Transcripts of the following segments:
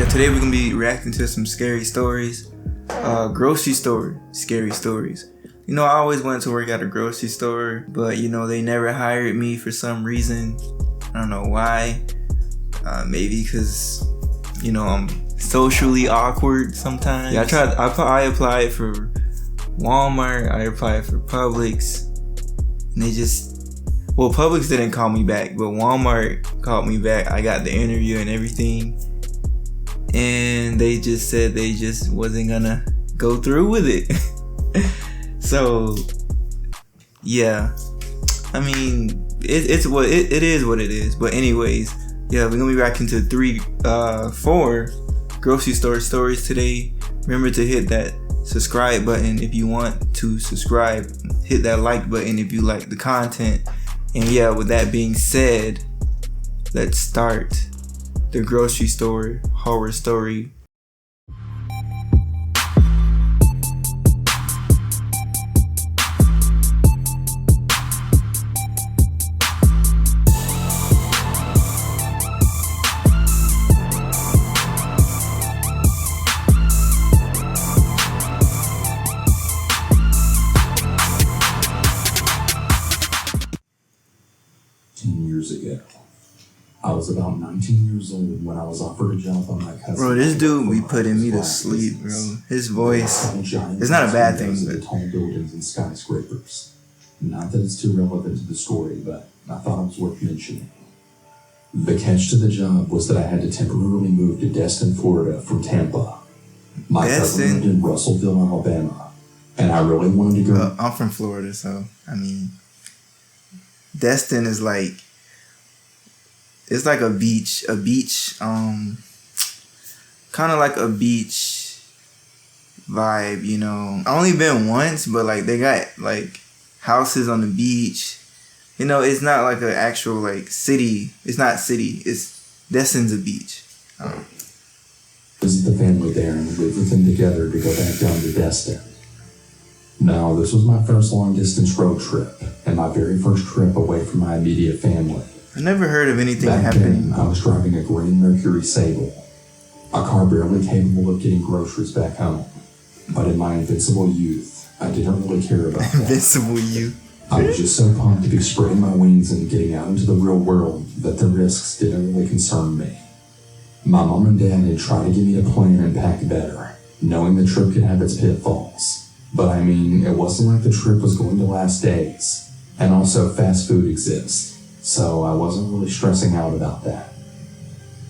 Today we're gonna be reacting to some scary stories. Grocery store scary stories. You know, I always wanted to work at a grocery store, but you know, they never hired me for some reason. I don't know why. Maybe because, you know, I'm socially awkward sometimes. Yeah, I applied for Walmart, I applied for Publix, and Publix didn't call me back, but Walmart called me back. I got the interview and everything, and they just said they just wasn't gonna go through with it. So yeah, I mean, it is what it is. But anyways, yeah, we're gonna be reacting to 4 grocery store stories today. Remember to hit that subscribe button if you want to subscribe. Hit that like button if you like the content. And yeah, with that being said, let's start the grocery store horror story. Years ago, I was about 19 years old when I was offered a job by my cousin. Bro, this dude be putting me to sleep, bro. His voice, it's not a bad thing, but tall buildings and skyscrapers. Not that it's too relevant to the story, but I thought it was worth mentioning. The catch to the job was that I had to temporarily move to Destin, Florida from Tampa. My cousin lived in Russellville, Alabama, and I really wanted to go. I'm from Florida, so I mean, Destin is like, it's like a beach, kind of like a beach vibe, you know. I only been once, but like they got like houses on the beach. You know, it's not like an actual like city. It's not city. Destin's a beach. Visit the family there and live with them together to go back down to Destin. Now, this was my first long distance road trip and my very first trip away from my immediate family. I never heard of anything Back happening. then, I was driving a green Mercury Sable, a car barely capable of getting groceries back home. But in my invincible youth, I didn't really care about that. Invincible youth. I was just so pumped to be spreading my wings and getting out into the real world that the risks didn't really concern me. My mom and dad had tried to get me to plan and pack better, knowing the trip could have its pitfalls. But I mean, it wasn't like the trip was going to last days. And also, fast food exists. So I wasn't really stressing out about that.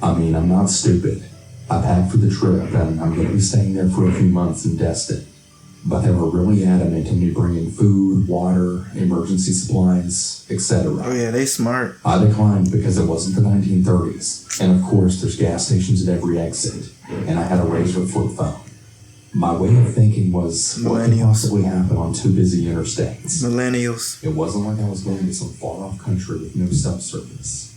I mean, I'm not stupid. I packed for the trip and I'm going to be staying there for a few months in Destin. But they were really adamant in me bringing food, water, emergency supplies, etc. Oh yeah, they smart. I declined because it wasn't the 1930s. And of course, there's gas stations at every exit. And I had a razor flip phone. My way of thinking was, what could possibly happen on 2 busy interstates? Millennials. It wasn't like I was going to some far-off country with no subsurface.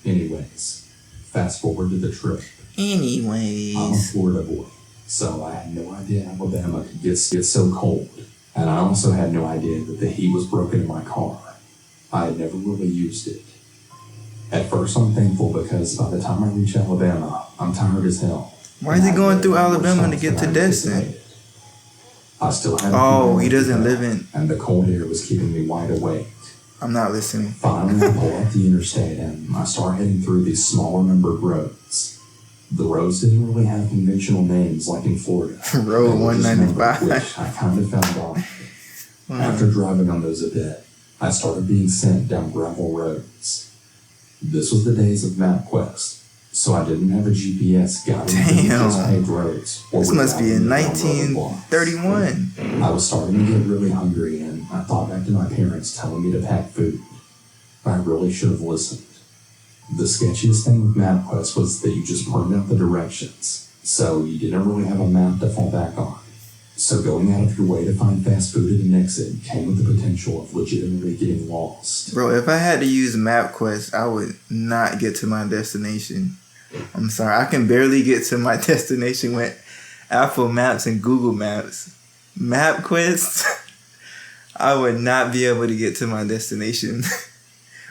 Anyways, fast forward to the trip. I'm a Florida boy, so I had no idea Alabama could get so cold. And I also had no idea that the heat was broken in my car. I had never really used it. At first, I'm thankful because by the time I reach Alabama, I'm tired as hell. Why is he going through Alabama to get to Destin? I still had he doesn't live in... And the cold air was keeping me wide awake. I'm not listening. Finally, I pull up the interstate and I start heading through these smaller numbered roads. The roads didn't really have conventional names like in Florida. Road 195. Which I kind of found off. After driving on those a bit, I started being sent down gravel roads. This was the days of MapQuest. So I didn't have a GPS guiding me to just paved roads. This must be in 1931. I was starting to get really hungry and I thought back to my parents telling me to pack food. I really should have listened. The sketchiest thing with MapQuest was that you just printed out the directions, so you didn't really have a map to fall back on. So going out of your way to find fast food at an exit came with the potential of legitimately getting lost. Bro, if I had to use MapQuest, I would not get to my destination. I'm sorry, I can barely get to my destination with Apple Maps and Google Maps. MapQuest, I would not be able to get to my destination.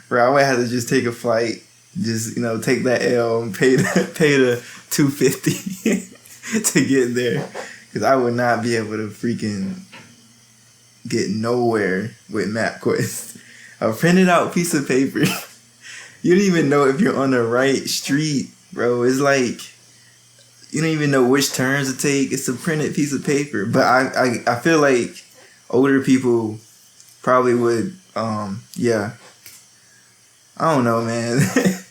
Bro, I would have to just take a flight just take that L and pay the $250 to get there, because I would not be able to freaking get nowhere with MapQuest. A printed out piece of paper. You don't even know if you're on the right street, bro. It's like you don't even know which turns to take. It's a printed piece of paper. But I feel like older people probably would, yeah. I don't know, man.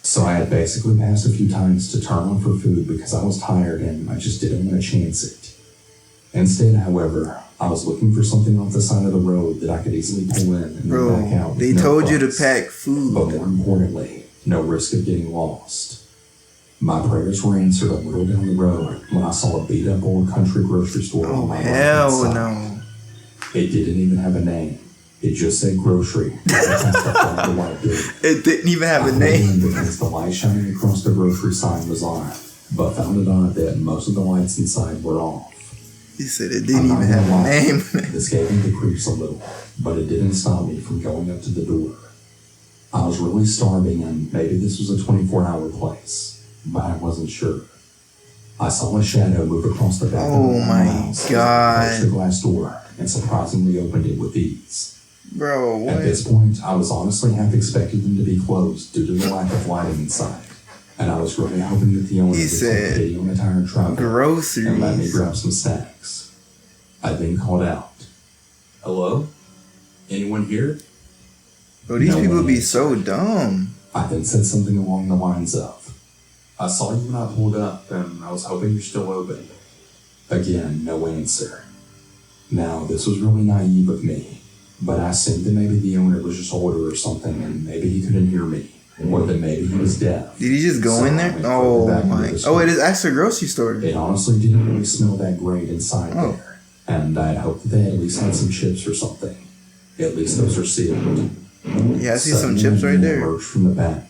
So I had basically passed a few times to turn on for food because I was tired and I just didn't want to chance it. Instead, however, I was looking for something off the side of the road that I could easily pull in and then back out. They told you to pack food. But more importantly, no risk of getting lost. My prayers were answered a little down the road when I saw a beat-up old country grocery store on my right hell no. It didn't even have a name. It just said grocery. It didn't even have a name. Because the light shining across the grocery sign was on, but found it odd that most of the lights inside were off. He said it didn't even have a name. This gave me the creeps a little, but it didn't stop me from going up to the door. I was really starving, and maybe this was a 24-hour place, but I wasn't sure. I saw a shadow move across the back of the house. God. The glass door and surprisingly opened it with ease. Bro, what? At this point, I was honestly half expecting them to be closed due to the lack of lighting inside. And I was really hoping that the owner would take pity on the tired traveler groceries and let me grab some snacks. I then called out, "Hello? Anyone here?" Bro, these people be so dumb. I then said something along the lines of, "I saw you when I pulled up, and I was hoping you're still open." Again, no answer. Now, this was really naive of me, but I assumed that maybe the owner was just older or something, and maybe he couldn't hear me. Or that maybe he was deaf. Did he just go in there? Oh my! Oh, it is actually a grocery store. It honestly didn't really smell that great inside there, and I had hoped that they at least had some chips or something. At least those are sealed. Yeah, I see some chips right there. Emerged from the back.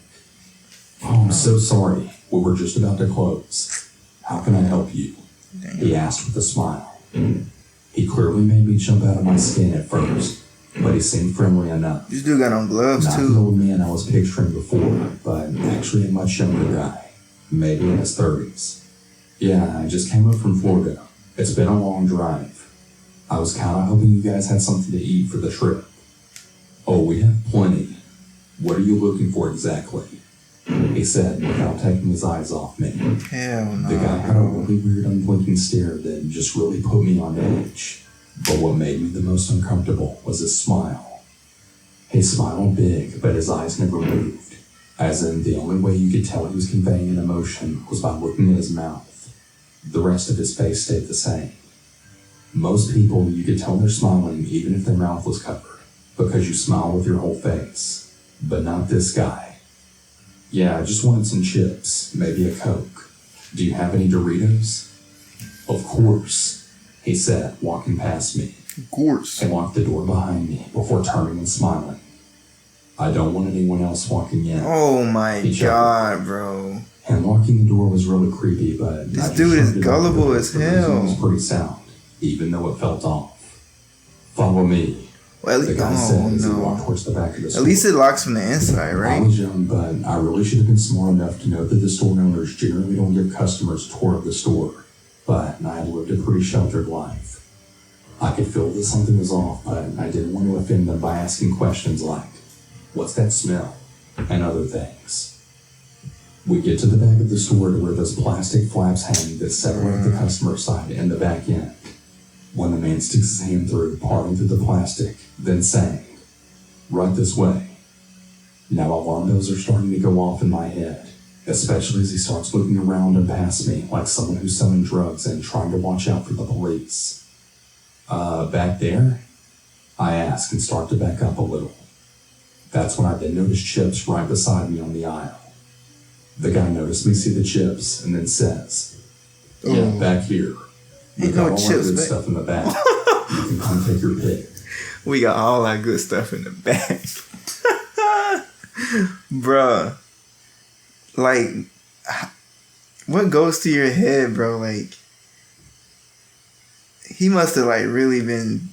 "Oh, I'm so sorry. We were just about to close. How can I help you?" He asked with a smile. He clearly made me jump out of my skin at first, but he seemed friendly enough. This dude got on gloves Not too. the old man I was picturing before, but actually a much younger guy, maybe in his 30s. "Yeah, I just came up from Florida. It's been a long drive. I was kind of hoping you guys had something to eat for the trip." "Oh, we have plenty. What are you looking for exactly?" he said without taking his eyes off me. Hell no. The guy had a really weird unblinking stare that just really put me on edge. But what made me the most uncomfortable was his smile. He smiled big, but his eyes never moved. As in, the only way you could tell he was conveying an emotion was by looking at his mouth. The rest of his face stayed the same. Most people, you could tell they're smiling even if their mouth was covered, because you smile with your whole face. But not this guy. "Yeah, I just wanted some chips, maybe a Coke. Do you have any Doritos?" "Of course," he said, walking past me. Of course. And locked the door behind me before turning and smiling. "I don't want anyone else walking in." Oh my God, bro. And locking the door was really creepy, but this dude is gullible as hell. It was pretty sound, even though it felt off. "Follow me." Well, the guy said as he walked towards the back of the store. At least it locks from the inside, right? I was young, but I really should have been smart enough to know that the store owners generally don't give customers a tour of the store. But I had lived a pretty sheltered life. I could feel that something was off, but I didn't want to offend them by asking questions like, "What's that smell?" and other things. We get to the back of the store to where those plastic flaps hang that separate the customer side and the back end. When the man sticks his hand through, parting through the plastic, then saying, "Right this way." Now alarm bells are starting to go off in my head, especially as he starts looking around and past me like someone who's selling drugs and trying to watch out for the police. Back there?" I ask and start to back up a little. That's when I then notice chips right beside me on the aisle. The guy noticed me see the chips and then says, "Yeah, back here. We got all that good stuff in the back. You can come take your pick." We got all that good stuff in the back. Bruh. Like, what goes to your head, bro? Like, he must have, like, really been,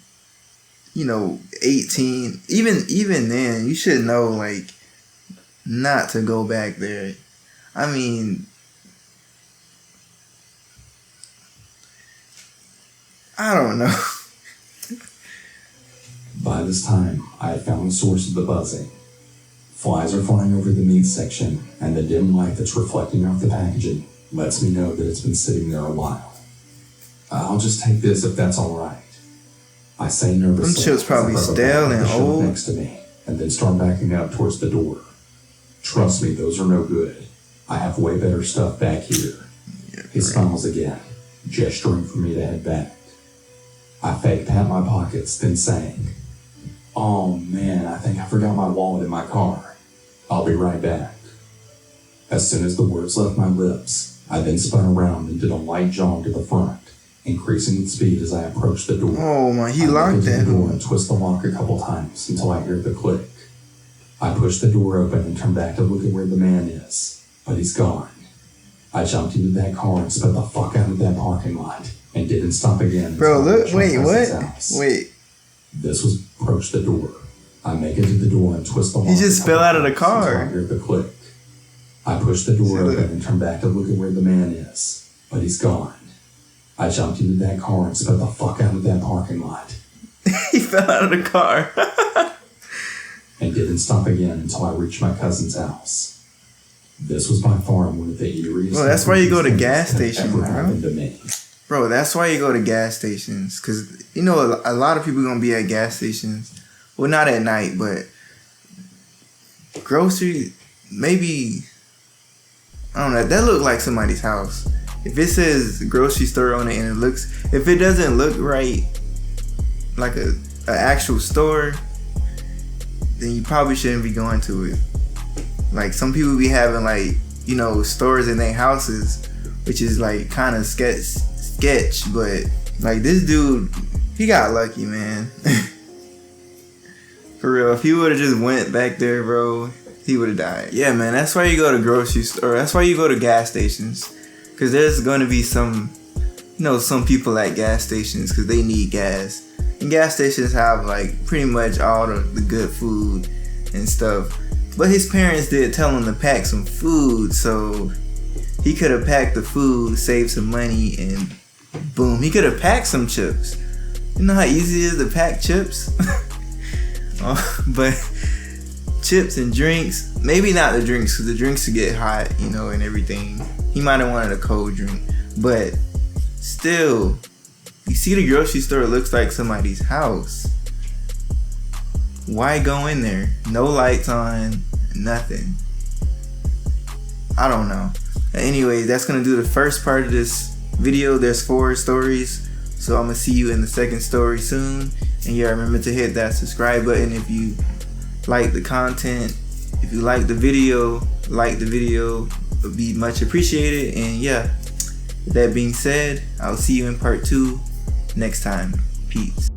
18. Even then, you should know, like, not to go back there. I mean, I don't know. By this time, I had found the source of the buzzing. Flies are flying over the meat section, and the dim light that's reflecting off the packaging lets me know that it's been sitting there a while. I'll just take this if that's alright. I say nervously. Them chips probably stale and old. Next to me, and then start backing up towards the door. Trust me, those are no good. I have way better stuff back here. He smiles again, gesturing for me to head back. I fake pat my pockets, then saying, "Oh man, I think I forgot my wallet in my car. I'll be right back." As soon as the words left my lips, I then spun around and did a light jog to the front, increasing the speed as I approached the door. Oh my, he locked that that door and twist the lock a couple times until I hear the click. I push the door open and turn back to look at where the man is, but he's gone. I jumped into that car and sped the fuck out of that parking lot and didn't stop again. Bro, look, wait, what? Wait. This was approach the door. I make it to the door and twist the lock. He just fell out of the car. I hear the click. I push the door open and turn back to look at where the man is, but he's gone. I jumped into that car and sped the fuck out of that parking lot. He fell out of the car. And didn't stop again until I reached my cousin's house. This was by far one of the eeriest. Bro, that's why you go to gas stations, ever bro. happened to me. Bro, that's why you go to gas stations. Because, you know, a lot of people going to be at gas stations. Well, not at night, but grocery, maybe, I don't know. That look like somebody's house. If it says grocery store on it and it looks, if it doesn't look right, like a actual store, then you probably shouldn't be going to it. Like, some people be having, like, you know, stores in their houses, which is like kind of sketch, but like this dude, he got lucky, man. For real, if he would have just went back there, bro, he would have died. Yeah, man, that's why you go to grocery store. That's why you go to gas stations, because there's gonna be some, you know, some people at gas stations because they need gas, and gas stations have like pretty much all the good food and stuff. But his parents did tell him to pack some food, so he could have packed the food, saved some money, and boom, he could have packed some chips. You know how easy it is to pack chips? But chips and drinks, maybe not the drinks, because the drinks would get hot, you know, and everything. He might have wanted a cold drink, but still, you see the grocery store looks like somebody's house. Why go in there? No lights on, nothing. I don't know. Anyway, that's gonna do the first part of this video. There's 4 stories, so I'm gonna see you in the second story soon. And yeah, remember to hit that subscribe button if you like the content. If you like the video, it would be much appreciated. And yeah, with that being said, I'll see you in part 2 next time. Peace.